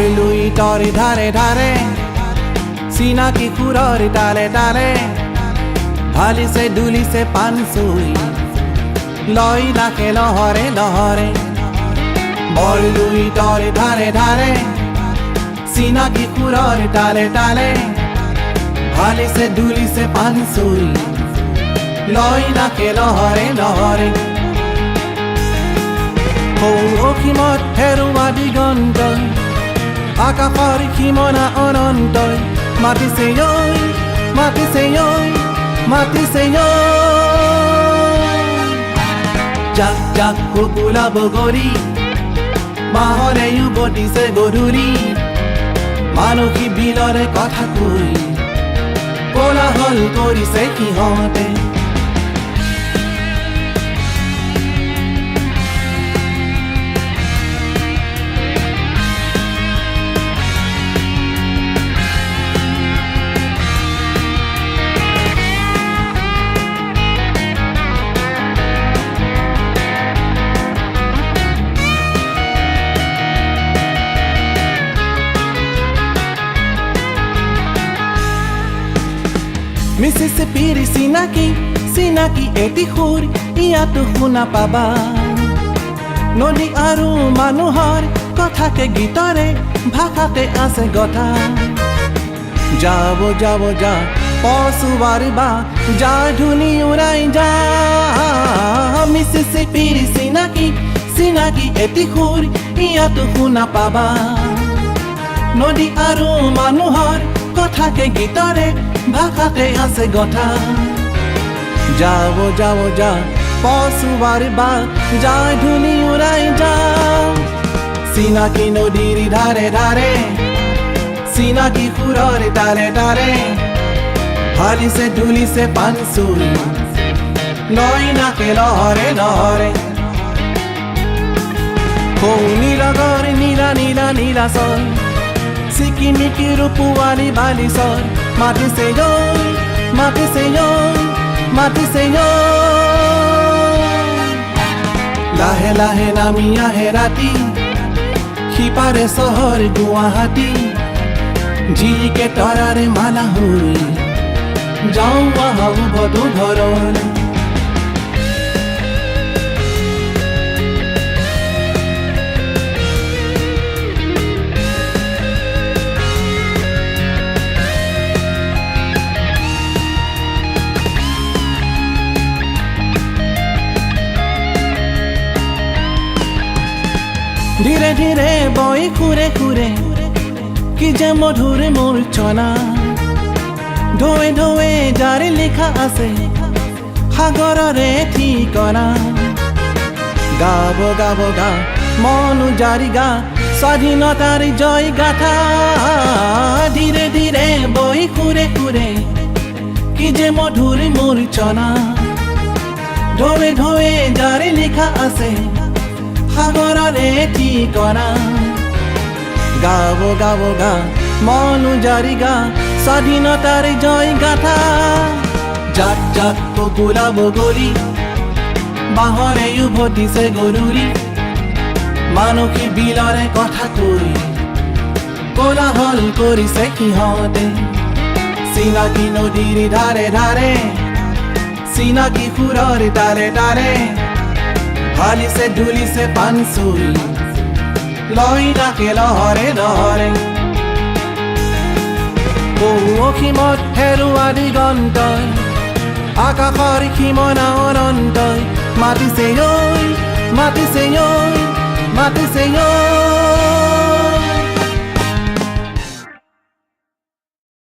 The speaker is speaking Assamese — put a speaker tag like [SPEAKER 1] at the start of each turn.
[SPEAKER 1] বৰলুই তৰে ধাৰে ধাৰে চিনাকি সুৰৰ তালে তালে ঢালিছে দুলিছে পানচুই লয় নাকে লহৰে লহৰে বৰলুই তৰে ধাৰে ধাৰে চিনাকি সুৰৰ তালে তালে ঢালিছে দুলিছে পানচুই লয় নাকে লহৰে লহৰে অসীমত হেৰুৱা দিগন্তই আকাশৰ সীমনা অনন্তই মাতিছে ঐ মাতিছে ঐ মাতিছে ঐ জাক জাক কুকুলা বগৰী মাহৰে উভতিছে গধূলি মানসী বিলৰে কথা কৈ কোলাহল কৰিছে সিহঁতে মিছিছিপিৰ চিনাকি চিনাকি এটি সুৰ ইয়াতো শুনা পাবা নদী আৰু মানুহৰ কথাকে গীতৰে ভাষাতে আছে গথা যাব যাব যা পশুৱাৰ বা যা ধুনি উৰাই যা মিছিছিপিৰ চিনাকি চিনাকি এটি সুৰ ইয়াতো শুনা পাবা নদী আৰু মানুহৰ কথাকে গীতৰে ভাষাতে আছে গথা যাব যাব যা পশুৱাৰ বা যা ধুনি উৰাই যা চিনাকি নদীৰ ধাৰে ধাৰে চিনাকি সুৰৰ তালে তালে ঢালিছে দুলিছে পানচুই লয় নাকে লহৰে লহৰে নীলগৰ নীলা নীলা নীলাচল চিকিমিকি ৰূপুৱাৰী বালিচৰ মাতিছে ঐ মাতিছে ঐ মাতিছে ঐ লাহে লাহে নামি আহে ৰাতি সিপাৰে চহৰ গুৱাহাটী জিকে তৰাৰে মালা হৈ যাওঁ আহো বধু ঘৰলৈ ধীৰে ধীৰে বৈ ঘূৰে ঘূৰে কি যে মধুৰ মূৰ্ছনা ঢৌৱে ঢৌৱে যাৰ লিখা আছে সাগৰৰে ঠিকনা গাব গাব গা মন জাৰি গা স্বাধীনতাৰ জয় গাথা ধীৰে ধীৰে বৈ ঘূৰে ঘূৰে কি যে মধুৰ মূৰ্ছনা ঢৌৱে ঢৌৱে যাৰ লিখা আছে সাগৰৰে ঠিকনা গাব গাব গা মন জাৰি গা স্বাধীনতাৰ জয় গাথা জাক জাক কুকুলা বগৰী বাঁহৰে উভতিছে গধূলি মানসী বিলৰে কথা কৈ কোলাহল কৰিছে সিহঁতে চিনাকি নদীৰ ধাৰে ধাৰে চিনাকি সুৰৰ তালে তালে ঢালিছে দুলিছে পানচুই লয় নাকে লহৰে লহৰে অসীমত হেৰুৱা দিগন্তই আকাশৰ সীমনা অনন্তই মাতিছে ঐ মাতিছে ঐ মাতিছে ঐ